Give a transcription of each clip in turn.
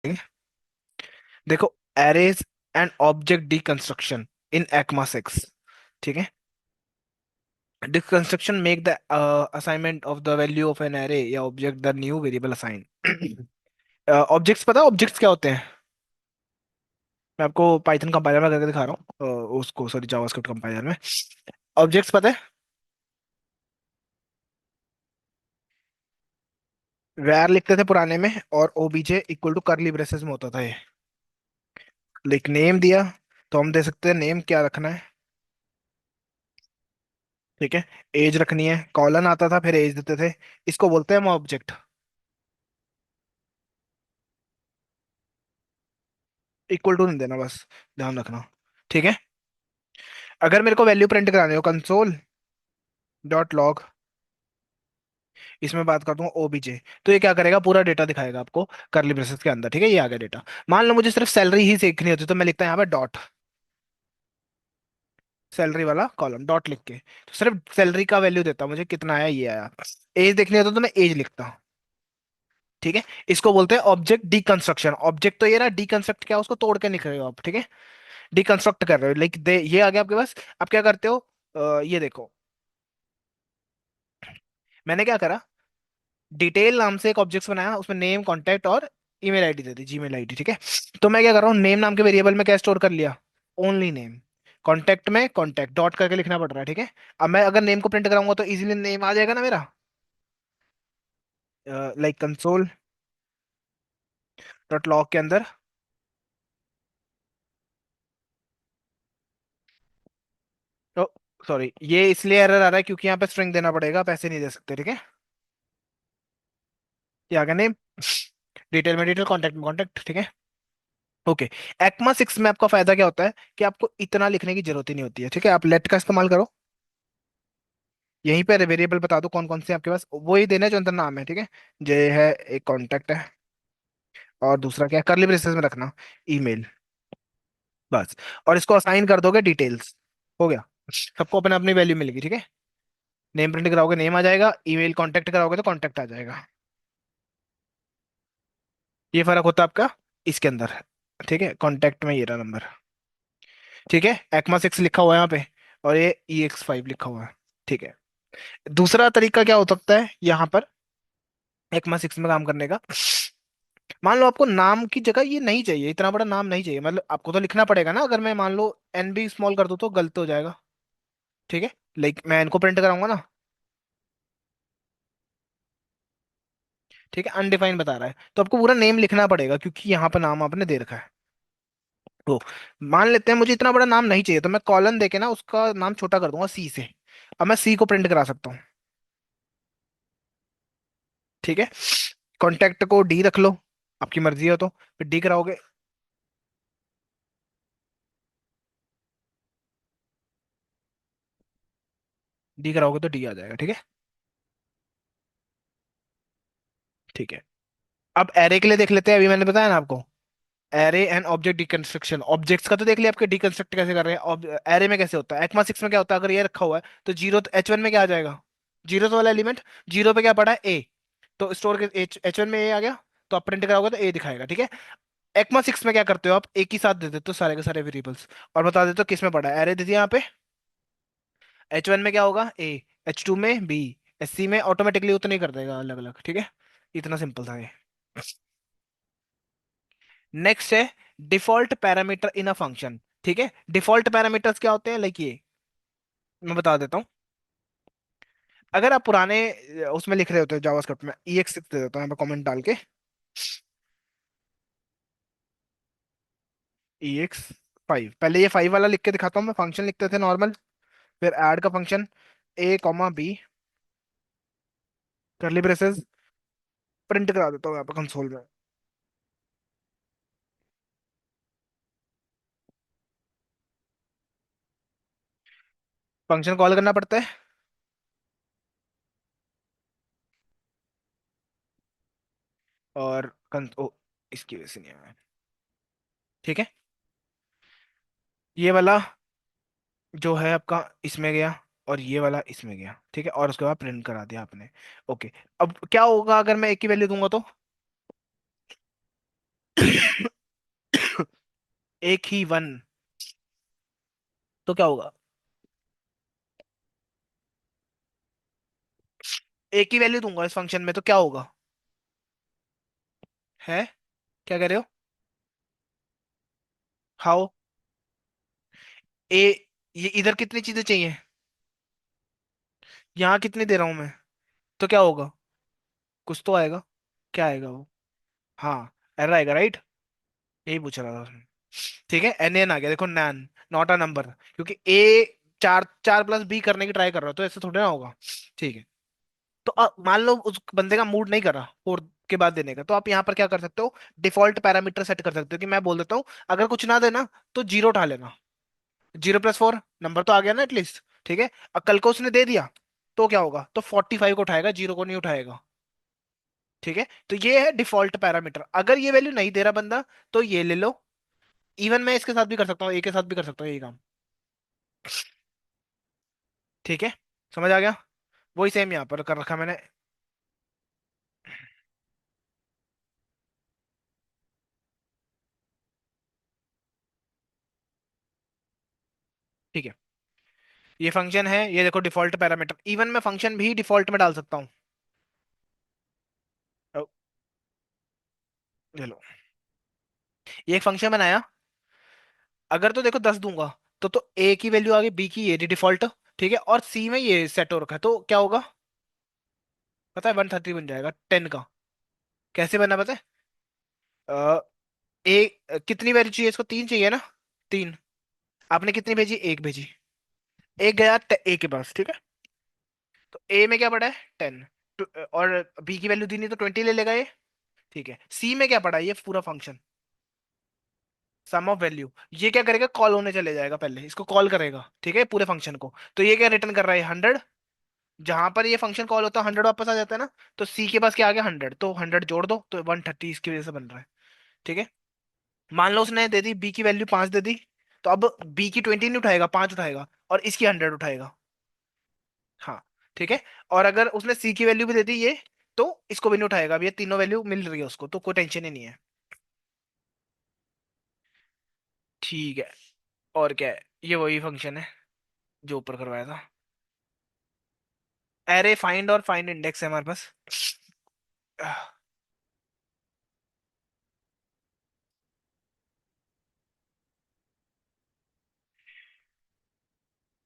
देखो, arrays and object deconstruction in ECMA 6। ठीक है। Deconstruction make the assignment of the value of an array या object the new variable assign. Objects पता है objects क्या होते हैं? मैं आपको पाइथन कंपाइलर में करके दिखा रहा हूँ, उसको सॉरी जावास्क्रिप्ट कंपाइलर में। ऑब्जेक्ट्स पता है? वैर लिखते थे पुराने में, और OBJ equal to curly braces में होता था ये। लाइक नेम दिया, तो हम दे सकते हैं नेम क्या रखना है। ठीक है। एज रखनी है, कॉलन आता था फिर एज देते थे। इसको बोलते हैं हम ऑब्जेक्ट। इक्वल टू नहीं देना बस, ध्यान रखना। ठीक है। अगर मेरे को वैल्यू प्रिंट करानी हो, कंसोल डॉट लॉग, इसमें बात कर दूंगा ओबीजे, तो ये क्या करेगा, पूरा डेटा दिखाएगा आपको करली ब्रेसेस के अंदर। ठीक है, ये आ गया डेटा। मान लो मुझे सिर्फ सैलरी ही देखनी होती, तो मैं लिखता हूँ यहाँ पे डॉट, सैलरी वाला कॉलम डॉट लिख के, तो सिर्फ सैलरी का वैल्यू देता हूँ मुझे कितना आया, ये आया। एज देखनी होता तो मैं एज लिखता हूँ। ठीक है। इसको बोलते हैं ऑब्जेक्ट डिकंस्ट्रक्शन। ऑब्जेक्ट तो ये ना, डिकंस्ट्रक्ट क्या, उसको तोड़ के निकल रहे हो आप। ठीक है। डिकंस्ट्रक्ट कर रहे हो, लाइक दे ये आ गया आपके पास। आप क्या करते हो, ये देखो, मैंने क्या करा, डिटेल नाम से एक ऑब्जेक्ट बनाया, उसमें नेम कॉन्टैक्ट और ईमेल आईडी दे दी, जीमेल आईडी। ठीक है। तो मैं क्या कर रहा हूँ, नेम नाम के वेरिएबल में क्या स्टोर कर लिया, ओनली नेम। कॉन्टैक्ट में कॉन्टैक्ट डॉट करके लिखना पड़ रहा है। ठीक है। अब मैं अगर नेम को प्रिंट कराऊंगा तो इजीली नेम आ जाएगा ना मेरा, लाइक कंसोल डॉट लॉग के अंदर। तो सॉरी, ये इसलिए एरर आ रहा है क्योंकि यहाँ पे स्ट्रिंग देना पड़ेगा, पैसे नहीं दे सकते। ठीक है। ये आ गया नेम, डिटेल में डिटेल, कॉन्टैक्ट में कॉन्टैक्ट। ठीक है। ओके। एक्मा 6 में आपका फायदा क्या होता है कि आपको इतना लिखने की जरूरत ही नहीं होती है। ठीक है, आप लेट का इस्तेमाल करो। यहीं पे वेरिएबल बता दो कौन कौन से आपके पास, वो ही देना है जो अंदर नाम है। ठीक है। जे है, एक कॉन्टैक्ट है, और दूसरा क्या है, करली ब्रेसेस में रखना, ईमेल, बस। और इसको असाइन कर दोगे डिटेल्स, हो गया। सबको अपने अपनी वैल्यू मिलेगी। ठीक है। नेम प्रिंट कराओगे नेम आ जाएगा, ईमेल कांटेक्ट कराओगे तो कांटेक्ट आ जाएगा। ये फर्क होता है आपका इसके अंदर। ठीक है, कांटेक्ट में ये रहा नंबर। ठीक है, एक्मा 6 लिखा हुआ है यहाँ पे, और ये EX5 लिखा हुआ है। ठीक है। दूसरा तरीका क्या हो सकता है यहाँ पर एक्मा 6 में काम करने का। मान लो आपको नाम की जगह ये नहीं चाहिए, इतना बड़ा नाम नहीं चाहिए, मतलब आपको तो लिखना पड़ेगा ना। अगर मैं मान लो एन भी स्मॉल कर दूं तो गलत हो जाएगा। ठीक है। लाइक मैं इनको प्रिंट कराऊंगा ना। ठीक है, अनडिफाइंड बता रहा है तो आपको पूरा नेम लिखना पड़ेगा, क्योंकि यहाँ पर नाम आपने दे रखा है। तो मान लेते हैं मुझे इतना बड़ा नाम नहीं चाहिए, तो मैं कॉलन देके ना उसका नाम छोटा कर दूंगा सी से। अब मैं सी को प्रिंट करा सकता हूँ। ठीक है। कॉन्टेक्ट को डी रख लो, आपकी मर्जी हो तो फिर डी कराओगे। डी कराओगे तो डी आ जाएगा। ठीक है। ठीक है। अब एरे के लिए देख लेते हैं, अभी मैंने बताया ना आपको, array and object deconstruction. Objects का तो देख लिया आपके, डिकंस्ट्रक्ट कैसे कर रहे हैं। एरे में कैसे होता है, एक्मा 6 में क्या होता है, अगर ये रखा हुआ है तो जीरो H1 में क्या आ जाएगा, जीरो वाला एलिमेंट। जीरो पे क्या पड़ा है, ए, तो स्टोर के H1 में ए आ गया, तो आप प्रिंट कराओगे तो ए दिखाएगा। ठीक है। एक्मा 6 में क्या करते हो आप, एक ही साथ दे देते हो सारे के सारे वेरिएबल्स, और बता देते हो किस में पड़ा है। एरे दे दिया यहाँ पे, H1 में क्या होगा, ए, H2 में बी, SC में ऑटोमेटिकली उतना ही कर देगा अलग अलग। ठीक है। इतना सिंपल था ये। नेक्स्ट है default parameter in a function. ठीक है। डिफॉल्ट पैरामीटर्स क्या होते हैं, लाइक ये मैं बता देता हूँ। अगर आप पुराने उसमें लिख रहे होते हो जावास्क्रिप्ट में, EX6 दे देता हूँ यहाँ पे कमेंट डाल के, EX5। पहले ये 5 वाला लिख के दिखाता हूँ मैं, फंक्शन लिखते थे नॉर्मल, फिर ऐड का फंक्शन, A, B, करली ब्रेसेस, प्रिंट करा देता हूँ यहाँ पे कंसोल में। फंक्शन कॉल करना पड़ता है, और इसकी वजह से नहीं आया। ठीक है। ये वाला जो है आपका इसमें गया, और ये वाला इसमें गया। ठीक है, और उसके बाद प्रिंट करा दिया आपने। ओके। अब क्या होगा अगर मैं एक ही वैल्यू दूंगा तो, एक ही वन, तो क्या होगा? एक ही वैल्यू दूंगा इस फंक्शन में, तो क्या होगा? है? क्या कह रहे हो? हाउ? ए, ये इधर कितनी चीजें चाहिए? यहाँ कितनी दे रहा हूं मैं? तो क्या होगा? कुछ तो आएगा। क्या आएगा वो? हाँ, एरर आएगा, राइट। यही पूछ रहा था उसमें। ठीक है, एन एन आ गया, देखो, नैन, नॉट अ नंबर, क्योंकि ए चार चार प्लस बी करने की ट्राई कर रहा हो, तो ऐसे थोड़ी ना होगा। ठीक है। तो मान लो उस बंदे का मूड नहीं कर रहा फोर के बाद देने का, तो आप यहाँ पर क्या कर सकते हो? डिफॉल्ट पैरामीटर सेट कर सकते हो, कि मैं बोल देता हूँ अगर कुछ ना देना तो जीरो उठा लेना। 0+4 नंबर तो आ गया ना एटलीस्ट। ठीक है। अब कल को उसने दे दिया, तो क्या होगा? तो 45 को उठाएगा, जीरो को नहीं उठाएगा। ठीक है, तो ये है डिफॉल्ट पैरामीटर। अगर ये वैल्यू नहीं दे रहा बंदा, तो ये ले लो। इवन मैं इसके साथ भी कर सकता हूँ, ए के साथ भी कर सकता हूँ यही काम। ठीक है, समझ आ गया? वही सेम यहाँ पर कर रखा मैंने। ठीक है, ये फंक्शन है, ये देखो डिफॉल्ट पैरामीटर, इवन मैं फंक्शन भी डिफॉल्ट में डाल सकता हूँ। ओ, ले लो, ये एक फंक्शन बनाया। अगर तो देखो 10 दूंगा, तो ए की वैल्यू आ गई, बी की ये डिफॉल्ट। ठीक है, और सी में ये सेट हो रखा है, तो क्या होगा? पता है, 130 बन जाएगा 10 का। कैसे बना पता है? अ, ए कितनी वैल्यू चाहिए इसको? तीन चाहिए ना? तीन। आपने कितनी भेजी? एक भेजी। एक गया ए के पास, ठीक है। तो ए में क्या पड़ा है? 10। और बी की वैल्यू दी नहीं, तो 20 ले लेगा ये। ठीक है, सी में क्या पड़ा है? ये पूरा फंक्शन, सम ऑफ वैल्यू। ये क्या करेगा? कॉल होने चले जाएगा, पहले इसको कॉल करेगा, ठीक है, पूरे फंक्शन को। तो ये क्या रिटर्न कर रहा है? 100। जहां पर ये फंक्शन कॉल होता है 100 वापस आ जाता है ना। तो सी के पास क्या आ गया? 100, तो 100 जोड़ दो, तो 130 इसकी वजह से बन रहा है। ठीक है। मान लो उसने दे दी बी की वैल्यू 5 दे दी, तो अब बी की 20 नहीं उठाएगा, 5 उठाएगा, और इसकी 100 उठाएगा। हाँ। ठीक है। और अगर उसने सी की वैल्यू भी दे दी ये, तो इसको भी नहीं उठाएगा। अब ये तीनों वैल्यू मिल रही है उसको, तो कोई टेंशन ही नहीं है। ठीक है। और क्या है? ये वही फंक्शन है जो ऊपर करवाया था। एरे फाइंड और फाइंड इंडेक्स है हमारे पास।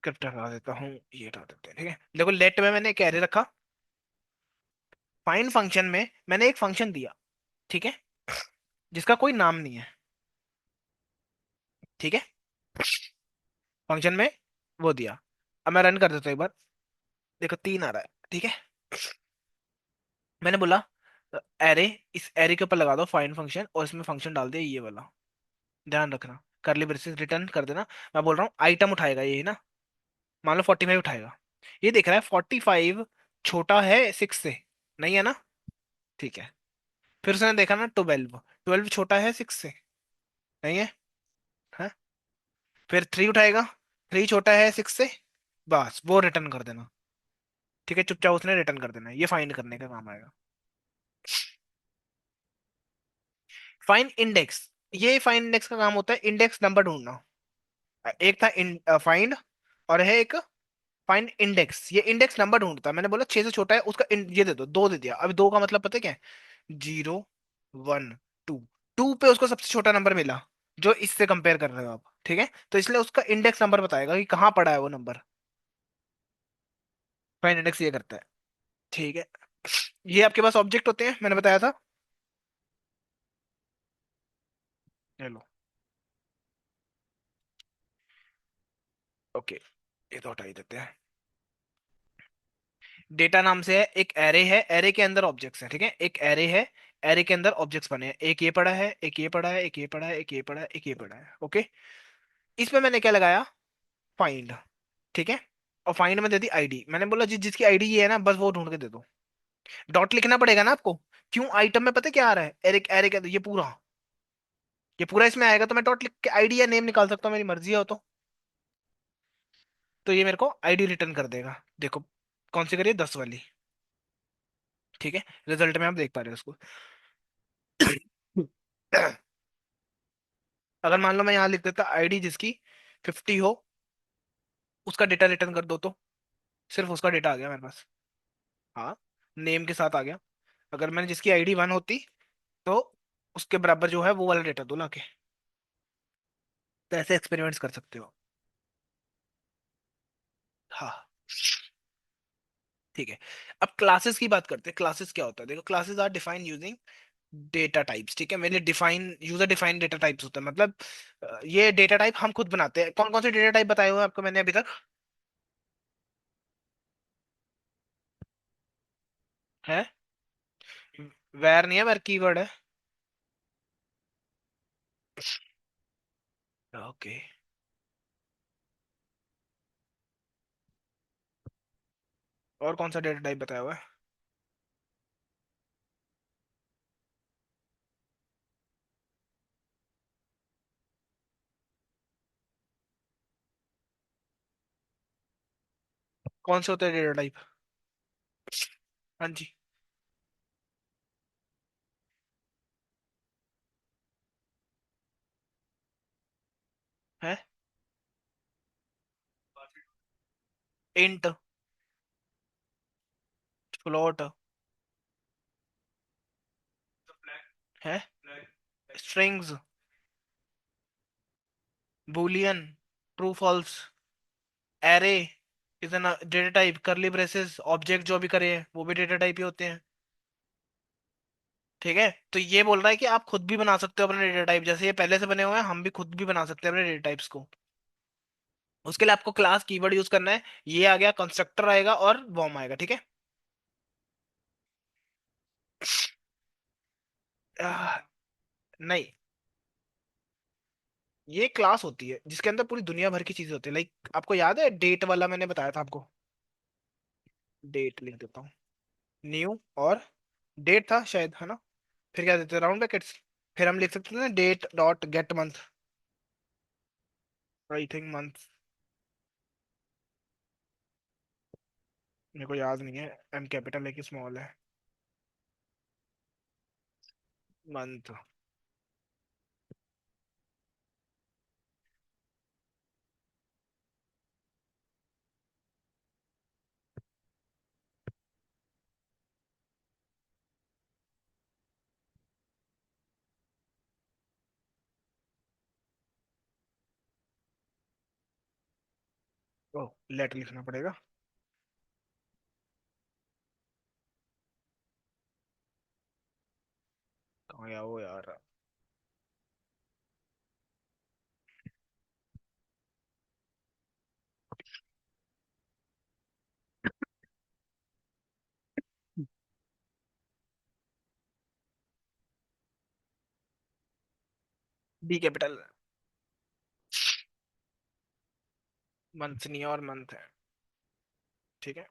स्क्रिप्ट हटा देता हूँ, ये हटा देते हैं। ठीक है, देखो, लेट में मैंने एक एरे रखा। फाइंड फंक्शन में मैंने एक फंक्शन दिया, ठीक है, जिसका कोई नाम नहीं है। ठीक है, फंक्शन में वो दिया। अब मैं रन कर देता हूँ एक बार। देखो, 3 आ रहा है। ठीक है, मैंने बोला एरे, इस एरे के ऊपर लगा दो फाइंड फंक्शन, और इसमें फंक्शन डाल दिया ये वाला। ध्यान रखना, करली ब्रेसेस रिटर्न कर देना। मैं बोल रहा हूँ आइटम उठाएगा ये ना। मान लो 45 उठाएगा। ये देख रहा है 45 छोटा है 6 से, नहीं है ना? ठीक है। फिर उसने देखा ना 12, 12 छोटा है 6 से, नहीं है? हाँ। फिर 3 उठाएगा, 3 छोटा है 6 से, बस वो रिटर्न कर देना। ठीक है, चुपचाप उसने रिटर्न कर देना, ये फाइंड करने का काम आएगा। फाइंड इंडेक्स, ये फाइंड इंडेक्स का काम होता है इंडेक्स नंबर ढूंढना। एक था फाइंड, और है एक फाइंड इंडेक्स। ये इंडेक्स नंबर ढूंढता है। मैंने बोला 6 से छोटा है उसका ये दे दो, 2 दे दिया। अभी 2 का मतलब पता है क्या है? 0, 1, 2। 2 पे उसको सबसे छोटा नंबर मिला, जो इससे कंपेयर कर रहे हो आप। ठीक है, तो इसलिए उसका इंडेक्स नंबर बताएगा कि कहाँ पड़ा है वो नंबर। फाइंड इंडेक्स ये करता है। ठीक है, ये आपके पास ऑब्जेक्ट होते हैं, मैंने बताया था। ले लो। ओके, ये तो हटा ही देते हैं। डेटा नाम से है, एक एरे है, एरे के अंदर ऑब्जेक्ट्स हैं। ठीक है, एक एरे है, एरे के अंदर ऑब्जेक्ट्स बने हैं। एक ये पड़ा है, एक ये पड़ा है, एक ये पड़ा है, एक ये पड़ा है, एक ये पड़ा है। ओके, इसमें मैंने क्या लगाया? फाइंड। ठीक है, और फाइंड में दे दी आईडी। मैंने बोला जिसकी आईडी ये है ना, बस वो ढूंढ के दे दो। डॉट लिखना पड़ेगा ना आपको। क्यों? आइटम में पता है क्या आ रहा है? एरे, एरे का ये पूरा इसमें आएगा, तो मैं डॉट लिख के आईडी या नेम निकाल सकता हूँ, मेरी मर्जी हो तो ये मेरे को आईडी रिटर्न कर देगा। देखो, कौन सी करिए? 10 वाली। ठीक है, रिजल्ट में आप देख पा रहे हो उसको। अगर मान लो मैं यहाँ लिख देता आईडी जिसकी 50 हो, उसका डेटा रिटर्न कर दो तो सिर्फ उसका डेटा आ गया मेरे पास। हाँ, नेम के साथ आ गया। अगर मैंने जिसकी आईडी 1 होती तो उसके बराबर जो है वो वाला डेटा दो लाके। तो ऐसे एक्सपेरिमेंट्स कर सकते हो। हाँ, ठीक है। अब क्लासेस की बात करते हैं। क्लासेस क्या होता है? देखो, classes are defined using data types. ठीक है, मैंने define user defined data types होता है, मतलब ये डेटा टाइप हम खुद बनाते हैं। कौन कौन से डेटा टाइप बताए हुए हैं आपको मैंने अभी तक? है, वेर नहीं है, वेर कीवर्ड है। ओके। और कौन सा डेटा टाइप बताया हुआ है? कौन से होते हैं डेटा टाइप? हाँ जी। है, इंट, फ्लोट, है, strings, boolean, true false, array is an data type, curly braces, object जो भी करे हैं वो भी डेटा टाइप ही होते हैं। ठीक है, तो ये बोल रहा है कि आप खुद भी बना सकते हो अपने डेटा टाइप, जैसे ये पहले से बने हुए हैं हम भी खुद भी बना सकते हैं अपने डेटा टाइप्स को। उसके लिए आपको क्लास कीवर्ड यूज करना है। ये आ गया, कंस्ट्रक्टर आएगा और वॉर्म आएगा। ठीक है। आह, नहीं, ये क्लास होती है जिसके अंदर पूरी दुनिया भर की चीजें होती है। लाइक आपको याद है डेट वाला मैंने बताया था आपको? डेट लिख देता हूँ, न्यू, और डेट था शायद, है ना? फिर क्या देते हैं, राउंड ब्रैकेट्स। फिर हम लिख सकते हैं date dot get month. I think month, मेरे को याद नहीं है एम कैपिटल है कि स्मॉल है। मंथ। ओ, लेट लिखना पड़ेगा। कहाँ गया वो यार? D capital. मंथ नहीं है और मंथ है। ठीक है,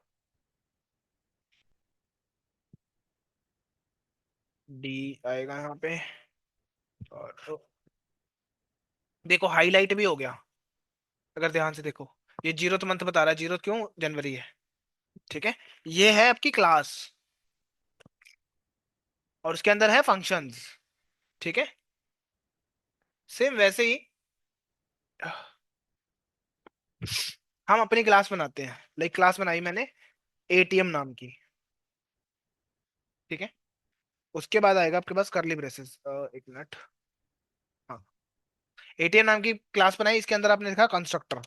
डी आएगा यहाँ पे। और देखो हाईलाइट भी हो गया, अगर ध्यान से देखो। ये जीरो मंथ बता रहा है, जीरो क्यों, जनवरी है। ठीक है, ये है आपकी क्लास, और उसके अंदर है फंक्शंस। ठीक है, सेम वैसे ही हम अपनी क्लास बनाते हैं। लाइक क्लास बनाई मैंने एटीएम नाम की। ठीक है, उसके बाद आएगा आपके पास करली ब्रेसेस। एक मिनट। हाँ, एटीएम नाम की क्लास बनाई, इसके अंदर आपने लिखा कंस्ट्रक्टर।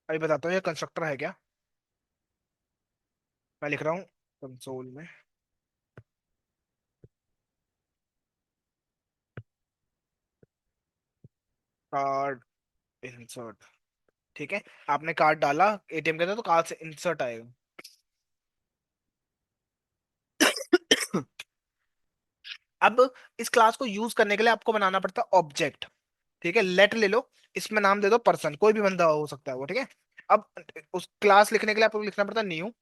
अभी बताता हूँ ये कंस्ट्रक्टर है क्या। मैं लिख रहा हूँ कंसोल में, कार्ड इंसर्ट। ठीक है, आपने कार्ड डाला एटीएम के अंदर तो कार्ड से इंसर्ट आएगा। अब इस क्लास को यूज करने के लिए आपको बनाना पड़ता है ऑब्जेक्ट। ठीक है, लेट ले लो, इसमें नाम दे दो पर्सन, कोई भी बंदा हो सकता है वो। ठीक है, अब उस क्लास लिखने के लिए आपको लिखना पड़ता है न्यू,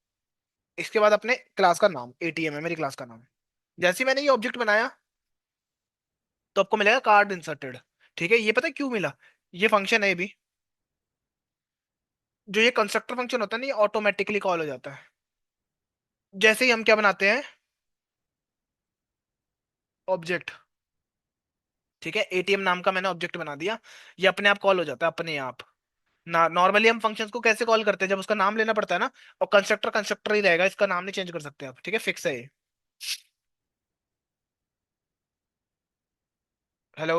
इसके बाद अपने क्लास का नाम, एटीएम है मेरी क्लास का नाम। जैसे ही मैंने ये ऑब्जेक्ट बनाया तो आपको मिलेगा कार्ड इंसर्टेड। ठीक है, ये पता है क्यों मिला? ये फंक्शन है ये भी, जो ये कंस्ट्रक्टर फंक्शन होता है ना, ये ऑटोमेटिकली कॉल हो जाता है जैसे ही हम क्या बनाते हैं, ऑब्जेक्ट। ठीक है, एटीएम नाम का मैंने ऑब्जेक्ट बना दिया। ये अपने आप कॉल हो जाता है, अपने आप। ना नॉर्मली हम फंक्शंस को कैसे कॉल करते हैं, जब उसका नाम लेना पड़ता है ना। और कंस्ट्रक्टर कंस्ट्रक्टर ही रहेगा, इसका नाम नहीं चेंज कर सकते आप, ठीक है, फिक्स है ये। हेलो।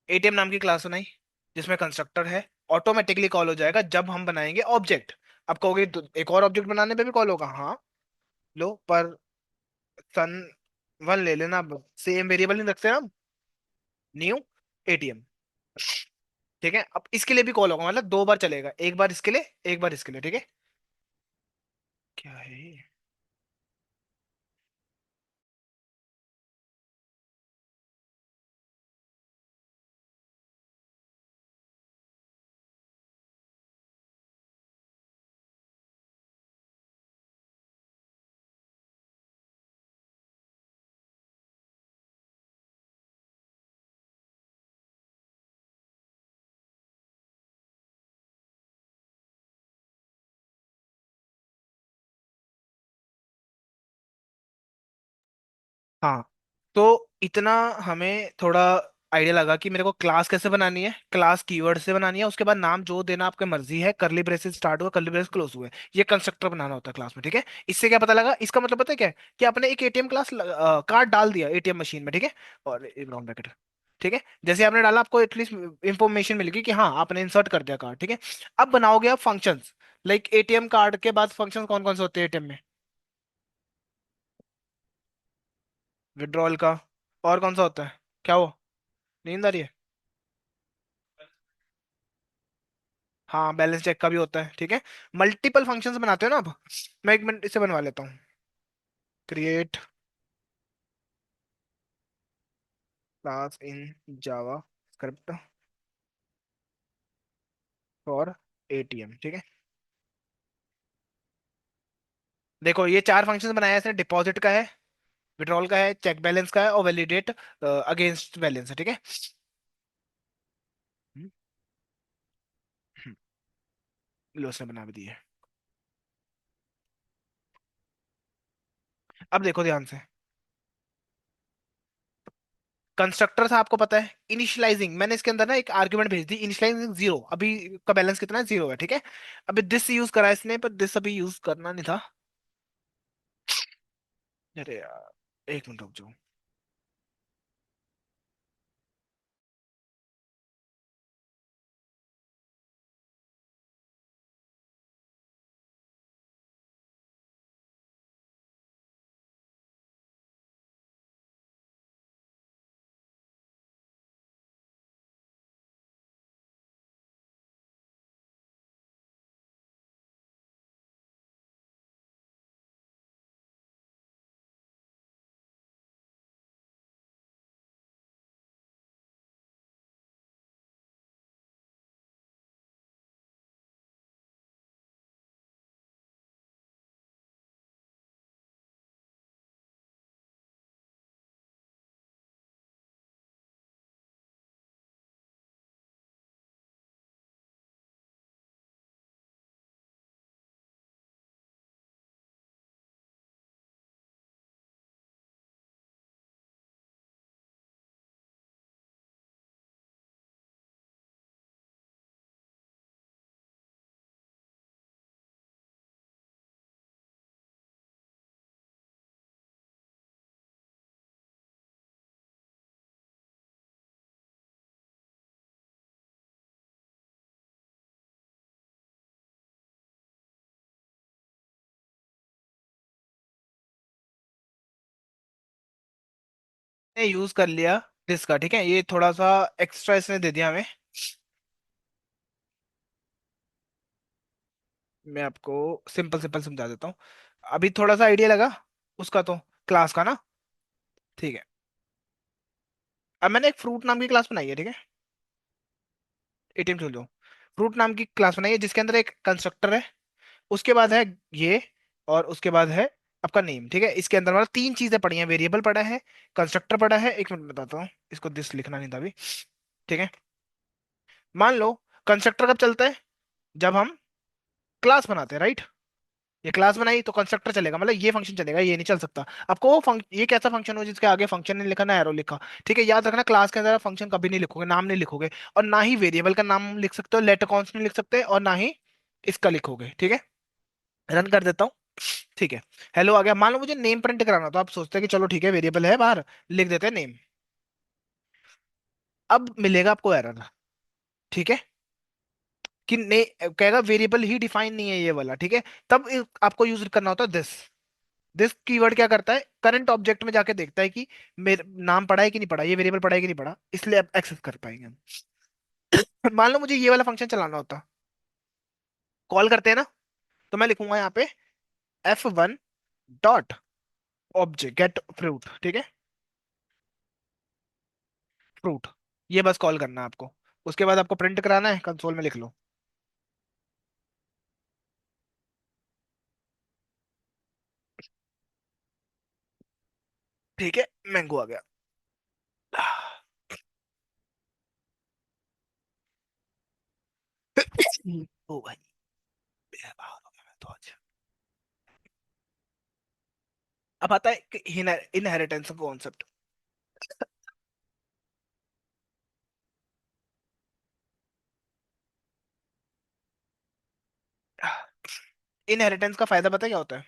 एटीएम नाम की क्लास बनाई, जिसमें कंस्ट्रक्टर है। ऑटोमेटिकली कॉल हो जाएगा जब हम बनाएंगे ऑब्जेक्ट। अब कहोगे एक और ऑब्जेक्ट बनाने पे भी कॉल होगा, हाँ। लो पर सन वन ले लेना, सेम वेरिएबल नहीं रखते ना हम। New ATM. ठीक है, अब इसके लिए भी कॉल होगा, मतलब दो बार चलेगा, एक बार इसके लिए, एक बार इसके लिए, ठीक है। क्या है ये? हाँ, तो इतना हमें थोड़ा आइडिया लगा कि मेरे को क्लास कैसे बनानी है, क्लास कीवर्ड से बनानी है, उसके बाद नाम जो देना आपकी मर्जी है, करली ब्रेसेस स्टार्ट हुआ, करली ब्रेस क्लोज हुए, ये कंस्ट्रक्टर बनाना होता है क्लास में, ठीक है। इससे क्या पता लगा, इसका मतलब पता है क्या है? कि आपने एक एटीएम क्लास कार्ड डाल दिया एटीएम मशीन में, ठीक है। और एक राउंड ब्रैकेट, ठीक है। जैसे आपने डाला, आपको एटलीस्ट इंफॉर्मेशन मिल गई कि हाँ आपने इंसर्ट कर दिया कार्ड, ठीक है। अब बनाओगे आप फंक्शंस। लाइक एटीएम कार्ड के बाद फंक्शंस कौन कौन से होते हैं एटीएम में? विड्रॉल का। और कौन सा होता है? क्या वो? नींद आ रही है? हाँ, बैलेंस चेक का भी होता है, ठीक है। मल्टीपल फंक्शंस बनाते हो ना आप। मैं एक मिनट इसे बनवा लेता हूँ। Create class in Java script for ATM, ठीक है। देखो ये चार फंक्शंस बनाया है इसने, डिपॉजिट का है, विड्रॉल का है, चेक बैलेंस का है, और वैलिडेट अगेंस्ट बैलेंस है, ठीक है। हम्म, हम्म, लो उसने बना भी दी है। अब देखो ध्यान से। कंस्ट्रक्टर था, आपको पता है, इनिशियलाइजिंग मैंने इसके अंदर ना एक आर्गुमेंट भेज दी, इनिशियलाइजिंग जीरो, अभी का बैलेंस कितना है, जीरो है, ठीक है। अभी दिस यूज करा है इसने, पर दिस अभी यूज करना नहीं था। अरे यार, एक मिनट रुक जाओ। ने यूज कर लिया दिस का, ठीक है, ये थोड़ा सा एक्स्ट्रा इसने दे दिया हमें। मैं आपको सिंपल सिंपल समझा देता हूँ। अभी थोड़ा सा आइडिया लगा उसका, तो क्लास का ना। ठीक है, अब मैंने एक फ्रूट नाम की क्लास बनाई है, ठीक है। एटीएम चल दो। फ्रूट नाम की क्लास बनाई है, जिसके अंदर एक कंस्ट्रक्टर है, उसके बाद है ये, और उसके बाद है आपका नेम, ठीक है। इसके अंदर मतलब तीन चीजें पड़ी हैं, वेरिएबल पड़ा है, कंस्ट्रक्टर पड़ा है। एक मिनट बताता हूँ, इसको दिस लिखना नहीं था अभी, ठीक है। मान लो कंस्ट्रक्टर कब चलता है, जब हम क्लास बनाते हैं, राइट। ये क्लास बनाई तो कंस्ट्रक्टर चलेगा, मतलब ये फंक्शन चलेगा, ये नहीं चल सकता। आपको वो ये कैसा फंक्शन हो जिसके आगे फंक्शन नहीं लिखा ना एरो लिखा, ठीक है। याद रखना क्लास के अंदर फंक्शन कभी नहीं लिखोगे, नाम नहीं लिखोगे, और ना ही वेरिएबल का नाम लिख सकते हो, लेटर कॉन्स्टेंट लिख सकते हैं, और ना ही इसका लिखोगे, ठीक है। रन कर देता हूँ, ठीक है। हेलो आ गया। मान लो मुझे नेम प्रिंट कराना, तो आप सोचते हैं कि चलो ठीक है वेरिएबल है बाहर, लिख देते हैं नेम। अब मिलेगा आपको एरर, ठीक है, कि ने कहेगा वेरिएबल ही डिफाइन नहीं है ये वाला, ठीक है। तब आपको यूज करना होता है दिस। दिस कीवर्ड क्या करता है, करंट ऑब्जेक्ट में जाके देखता है कि मेरे नाम पड़ा है कि नहीं पड़ा, ये वेरिएबल पड़ा है कि नहीं पड़ा, इसलिए आप एक्सेस कर पाएंगे हम। मान लो मुझे ये वाला फंक्शन चलाना होता, कॉल करते हैं ना, तो मैं लिखूंगा यहाँ पे F1 dot object gate fruit, ठीक है, फ्रूट। ये बस कॉल करना है आपको, उसके बाद आपको प्रिंट कराना है, कंसोल में लिख लो। ठीक है, मैंगो आ गया। ओ भाई, बेहाल हो गया मैं तो आज। अब आता है इनहेरिटेंस का कॉन्सेप्ट। इनहेरिटेंस का फायदा पता है क्या होता है।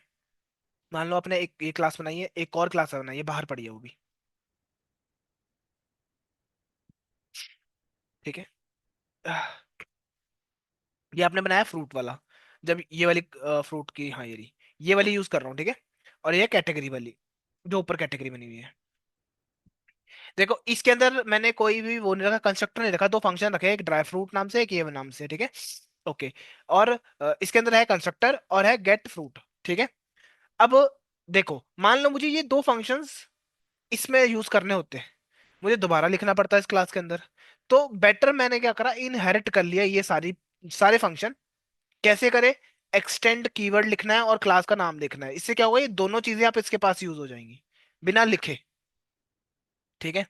मान लो आपने एक क्लास बनाई है, एक और क्लास बनाई है, बाहर पड़ी है वो भी, ठीक है। ये आपने बनाया फ्रूट वाला, जब ये वाली फ्रूट की, हाँ ये रही, ये वाली यूज कर रहा हूँ, ठीक है। और ये कैटेगरी वाली, जो ऊपर कैटेगरी बनी हुई है। देखो इसके अंदर मैंने कोई भी वो नहीं रखा, कंस्ट्रक्टर नहीं रखा, दो फंक्शन रखे, एक ड्राई फ्रूट नाम से, एक ये नाम से, ठीक है। ओके। और इसके अंदर है कंस्ट्रक्टर और है गेट फ्रूट, ठीक है। अब देखो मान लो मुझे ये दो फंक्शंस इसमें यूज करने होते हैं, मुझे दोबारा लिखना पड़ता है इस क्लास के अंदर। तो बेटर मैंने क्या करा, इनहेरिट कर लिया ये सारे फंक्शन। कैसे करे, एक्सटेंड कीवर्ड लिखना है और क्लास का नाम लिखना है, इससे क्या होगा, ये दोनों चीजें आप इसके पास यूज हो जाएंगी बिना लिखे, ठीक है।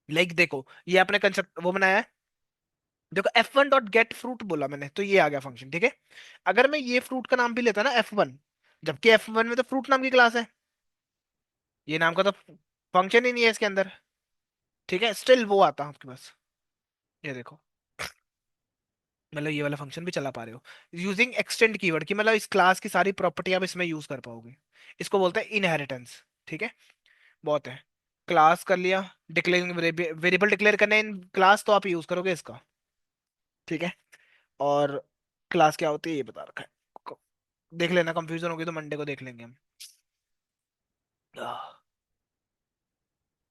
लाइक देखो ये आपने कंसेप्ट वो बनाया है, देखो F1 डॉट गेट फ्रूट बोला मैंने, तो ये आ गया फंक्शन, ठीक है। अगर मैं ये फ्रूट का नाम भी लेता ना F1, जबकि F1 में तो फ्रूट नाम की क्लास है, ये नाम का तो फंक्शन ही नहीं है इसके अंदर, ठीक है, स्टिल वो आता आपके पास। ये देखो, मतलब ये वाला फंक्शन भी चला पा रहे हो यूजिंग एक्सटेंड कीवर्ड की, मतलब इस क्लास की सारी प्रॉपर्टी आप इसमें यूज कर पाओगे। इसको बोलते हैं इनहेरिटेंस, ठीक है। बहुत है, क्लास कर लिया, डिक्लेयरिंग वेरिएबल डिक्लेयर करने इन क्लास, तो आप यूज करोगे इसका, ठीक है। और क्लास क्या होती है ये बता रखा है, देख लेना, कंफ्यूजन होगी तो मंडे को देख लेंगे हम।